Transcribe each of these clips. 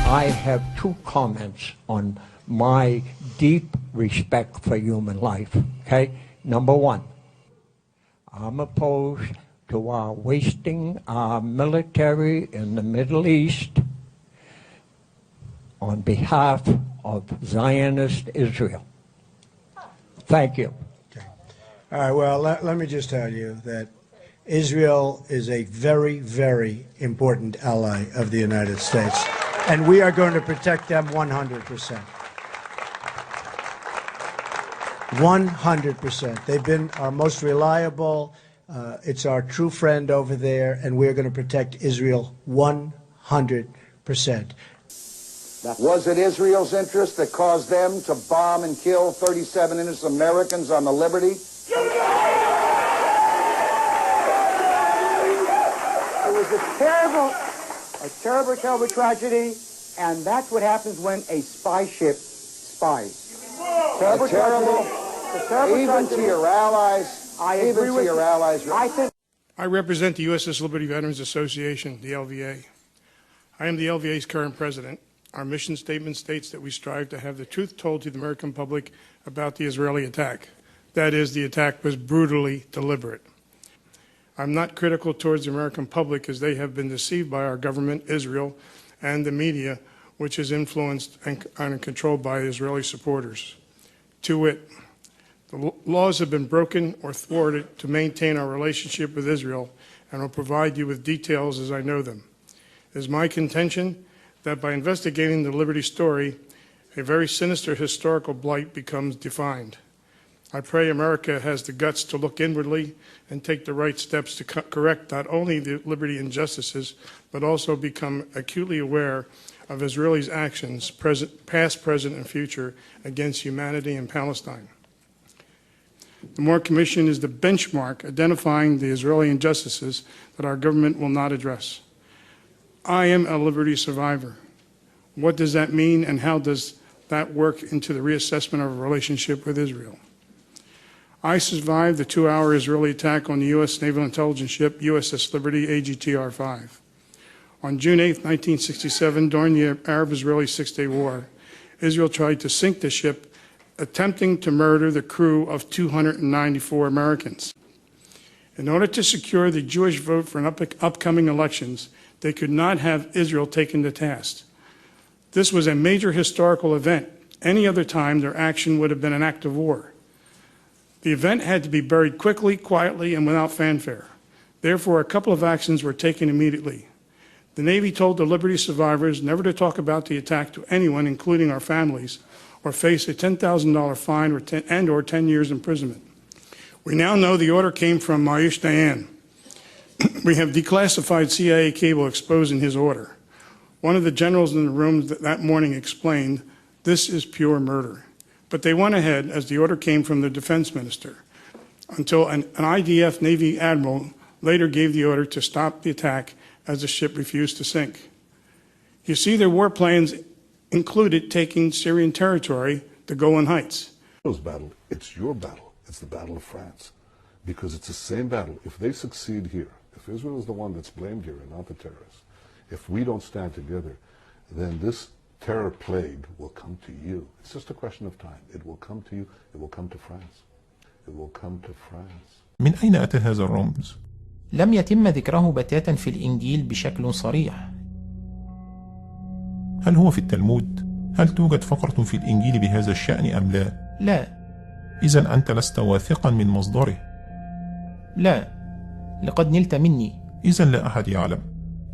I have two comments on my deep respect for human life, okay? Number one, I'm opposed to our wasting our military in the Middle East on behalf of Zionist Israel. Thank you. Okay. All right, well, let me just tell you that Israel is a very, very important ally of the United States, and we are going to protect them 100%. 100%. They've been our most reliable. It's our true friend over there, and we're going to protect Israel 100%. Was it Israel's interest that caused them to bomb and kill 37 innocent Americans on the Liberty? It was a terrible tragedy, and that's what happens when a spy ship spies. Terrible, even to your allies. Even to your allies. I represent the USS Liberty Veterans Association, the LVA. I am the LVA's current president. Our mission statement states that we strive to have the truth told to the American public about the Israeli attack. That is, the attack was brutally deliberate. I'm not critical towards the American public, as they have been deceived by our government, Israel, and the media, which is influenced and controlled by Israeli supporters. To wit, the laws have been broken or thwarted to maintain our relationship with Israel, and will provide you with details as I know them. It is my contention that by investigating the Liberty story, a very sinister historical blight becomes defined. I pray America has the guts to look inwardly and take the right steps to correct not only the Liberty injustices, but also become acutely aware of Israelis' actions, past, present, and future, against humanity in Palestine. The Moore Commission is the benchmark identifying the Israeli injustices that our government will not address. I am a Liberty survivor. What does that mean, and how does that work into the reassessment of our relationship with Israel? I survived the 2-hour Israeli attack on the U.S. Naval Intelligence ship USS Liberty AGTR-5. On June 8, 1967, during the Arab-Israeli Six-Day War, Israel tried to sink the ship, attempting to murder the crew of 294 Americans. In order to secure the Jewish vote for upcoming elections, they could not have Israel taken to task. This was a major historical event. Any other time, their action would have been an act of war. The event had to be buried quickly, quietly, and without fanfare. Therefore, a couple of actions were taken immediately. The Navy told the Liberty survivors never to talk about the attack to anyone, including our families, or face a $10,000 fine or 10 years imprisonment. We now know the order came from Moshe Dayan. We have declassified CIA cable exposing his order. One of the generals in the room that morning explained, "This is pure murder." But they went ahead, as the order came from the defense minister, until an IDF Navy admiral later gave the order to stop the attack as the ship refused to sink. You see, their war plans included taking Syrian territory, the Golan Heights. Israel's battle, it's your battle. It's the battle of France. Because it's the same battle. If they succeed here, if Israel is the one that's blamed here and not the terrorists, if we don't stand together, then this terror plague will come to you. It's just a question of time. It will come to you. It will come to France. It will come to France. من أين أتى هذا الرمز؟ لم يتم ذكره بتاتا في الإنجيل بشكل صريح. هل هو في التلمود؟ هل توجد فقرة في الإنجيل بهذا الشأن أم لا؟ لا. إذن أنت لست واثقا من مصدره؟ لا، لقد نلت مني. إذن لا أحد يعلم.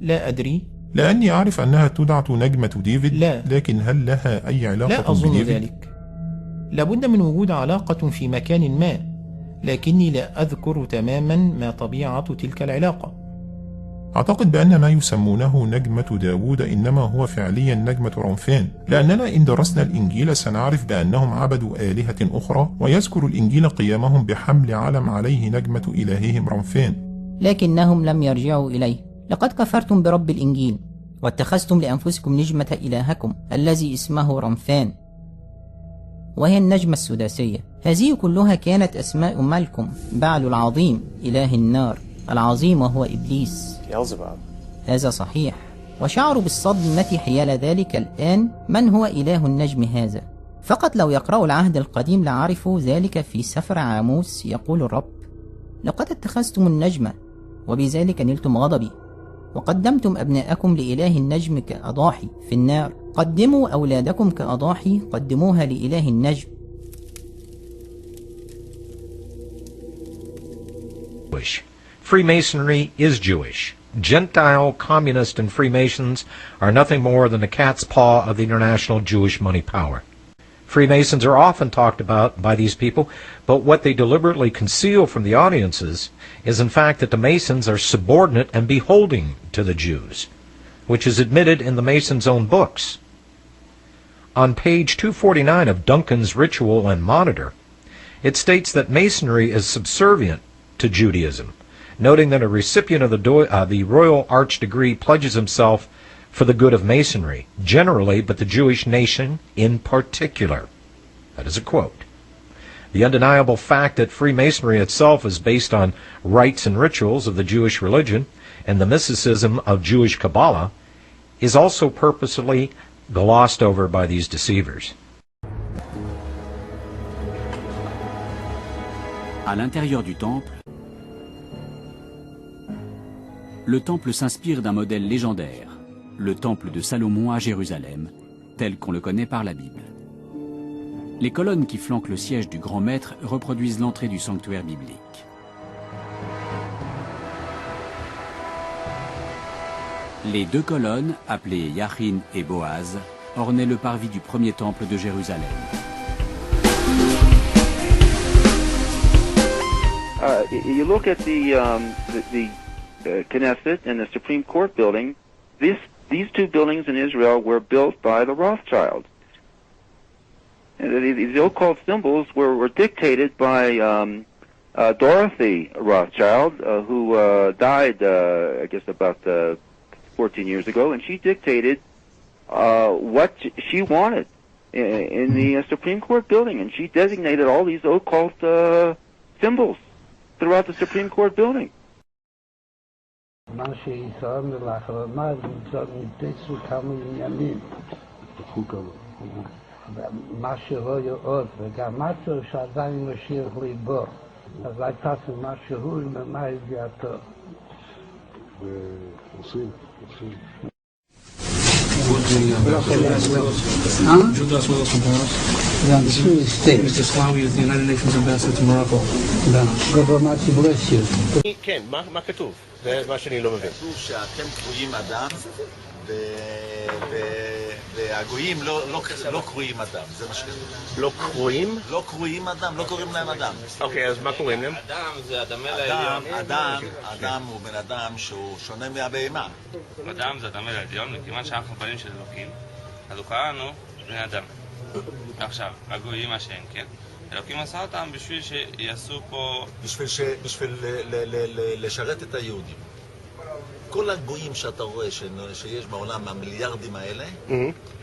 لا أدري. لأني أعرف أنها تدعى نجمة ديفيد. لا. لكن هل لها أي علاقة لا أظن بديفيد؟ ذلك. لابد من وجود علاقة في مكان ما، لكني لا أذكر تماما ما طبيعة تلك العلاقة. أعتقد بأن ما يسمونه نجمة داوود إنما هو فعليا نجمة رمفان، لأننا إن درسنا الإنجيل سنعرف بأنهم عبدوا آلهة أخرى، ويذكر الإنجيل قيامهم بحمل علم عليه نجمة إلههم رمفان. لكنهم لم يرجعوا إليه. لقد كفرتم برب الإنجيل واتخذتم لأنفسكم نجمة إلهكم الذي اسمه رمفان، وهي النجمة السداسية. هذه كلها كانت أسماء ملكم بعل العظيم إله النار العظيم، وهو إبليس. هذا صحيح. وشعروا بالصدمة حيال ذلك الآن من هو إله النجم هذا. فقط لو يقرأوا العهد القديم لعرفوا ذلك. في سفر عاموس يقول الرب: لقد اتخذتم النجم وبذلك نلتم غضبي، وقدمتم أبناءكم لإله النجم كأضاحي في النار. قدموا أولادكم كأضاحي، قدموها لإله النجم. Freemasonry is Jewish. Gentile, communist, and Freemasons are nothing more than the cat's paw of the international Jewish money power. Freemasons are often talked about by these people, but what they deliberately conceal from the audiences is in fact that the Masons are subordinate and beholding to the Jews, which is admitted in the Masons' own books. On page 249 of Duncan's Ritual and Monitor, it states that Masonry is subservient to Judaism, noting that a recipient of the Royal Arch degree pledges himself for the good of Masonry, generally, but the Jewish nation in particular. That is a quote. The undeniable fact that Freemasonry itself is based on rites and rituals of the Jewish religion and the mysticism of Jewish Kabbalah is also purposely glossed over by these deceivers. À l'intérieur du temple, le temple s'inspire d'un modèle légendaire, le temple de Salomon à Jérusalem, tel qu'on le connaît par la Bible. Les colonnes qui flanquent le siège du grand maître reproduisent l'entrée du sanctuaire biblique. Les deux colonnes, appelées Yachin et Boaz, ornaient le parvis du premier temple de Jérusalem. You look at the Knesset and the Supreme Court building. These two buildings in Israel were built by the Rothschilds. And these occult symbols were dictated by Dorothy Rothschild, who died, I guess, about 14 years ago, and she dictated what she wanted in the Supreme Court building, and she designated all these occult symbols throughout the Supreme Court building. מה שהוא עוד, וגם משהו שעדיין משאיר ליבו. אז הייתה משהו עם מה ידיעתו. עושים. Judas Wells from Paris. Mr. Slawi is the United Nations Ambassador to Morocco. כן, מה כתוב? זה מה שאני לא מבין. כתוב שאתם קרויים אדם, והגויים לא קרויים אדם, זה מה שכתוב. לא קרויים? לא קרויים אדם, לא קוראים להם אדם. אוקיי, אז מה קוראים להם? אדם זה הדמה לעליון. אדם הוא בן אדם שהוא שונה מהבהמה. אדם זה הדמה לעליון, מכיוון שאנחנו בנים של אלוקים, אז הוא קרא לנו בני אדם. עכשיו, הגויים מה שהם, כן? אלוקים עשה אותם בשביל שיעשו פה... בשביל לשרת את היהודים. כל הגויים שאתה רואה שיש בעולם, המיליארדים האלה,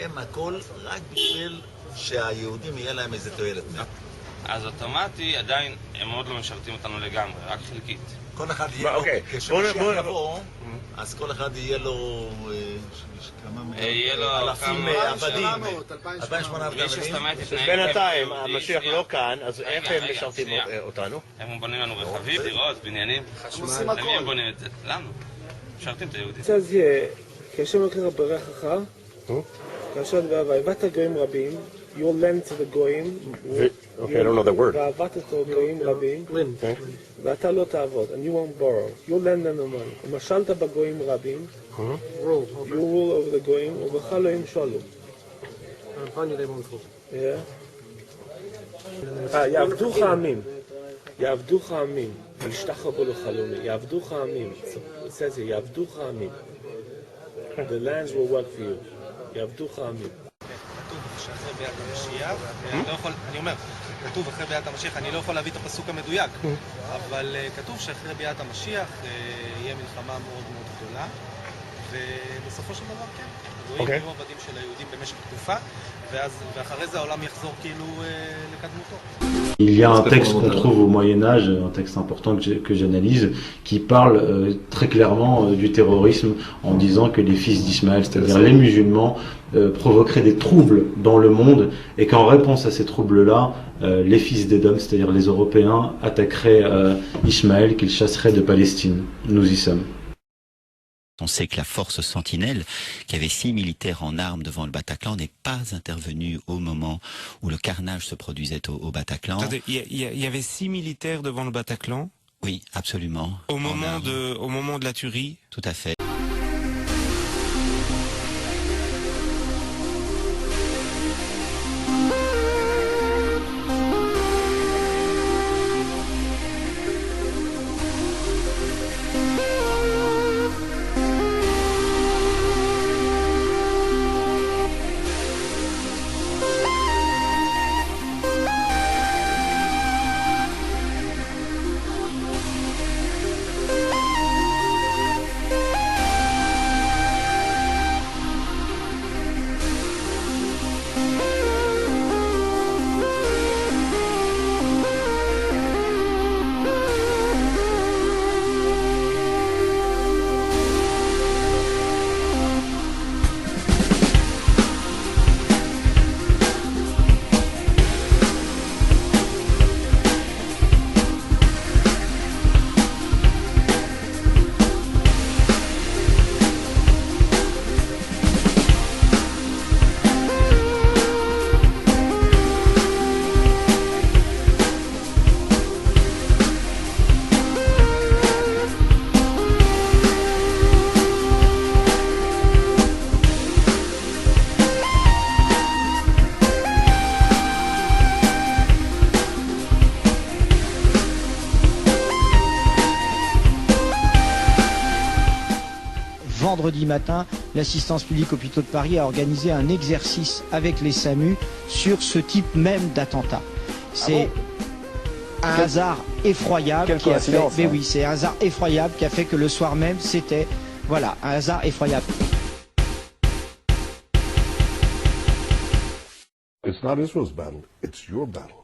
הם הכל רק בשביל שהיהודים יהיה להם איזה תועלת. אז אוטומטי עדיין הם עוד לא משרתים אותנו לגמרי, רק חלקית. כל אחד יהיה לו, כשמשיח יבוא, אז כל אחד יהיה לו אלפים עבדים, 2,800 עבדים. בינתיים המשיח לא כאן, אז איך הם משרתים אותנו? הם בונים לנו רכבים, דירות, בניינים, חשמל, הם בונים את זה, לנו. משרתים את היהודים. כאשר מקרה ברכך, כאשר ואהבת הגויים רבים, you'll lend to the גויים, okay, I don't know that word. ואהבת את הגויים רבים, ואתה לא תעבוד, and you won't borrow, you'll lend them the money. ומשלת בגויים רבים, you rule over the גויים, ובך לא ימשלו. יעבדוך עמים, יעבדוך עמים, ולשתחררו לחלומי, יעבדוך עמים, it says here, יעבדוך עמים. The lands will work for you. יעבדוך עמים. שאחרי ביאת המשיח, אני אומר, כתוב אחרי ביאת המשיח, אני לא יכול להביא את הפסוק המדויק, אבל כתוב שאחרי ביאת המשיח יהיה מלחמה מאוד מאוד גדולה, ובסופו של דבר כן, גויים, יהיו עבדים של היהודים במשך תקופה, ואחרי זה העולם יחזור כאילו לקדמותו. Il y a un texte qu'on trouve au Moyen-Âge, un texte important que j'analyse, qui parle très clairement du terrorisme en disant que les fils d'Ismaël, c'est-à-dire les musulmans, provoqueraient des troubles dans le monde et qu'en réponse à ces troubles-là, les fils d'Édom, c'est-à-dire les Européens, attaqueraient Ismaël, qu'ils chasseraient de Palestine. Nous y sommes. On sait que la force Sentinelle, qui avait 6 militaires en armes devant le Bataclan, n'est pas intervenue au moment où le carnage se produisait au Bataclan. Attendez, il y avait 6 militaires devant le Bataclan? Oui, absolument. Au moment de la tuerie? Tout à fait. Vendredi matin, l'assistance publique hôpitaux de Paris a organisé un exercice avec les SAMU sur ce type même d'attentat. C'est un hasard effroyable qui a fait. Mais oui, c'est un hasard effroyable qui a fait que le soir même, c'était voilà un hasard effroyable. It's not Israel's battle, it's your battle.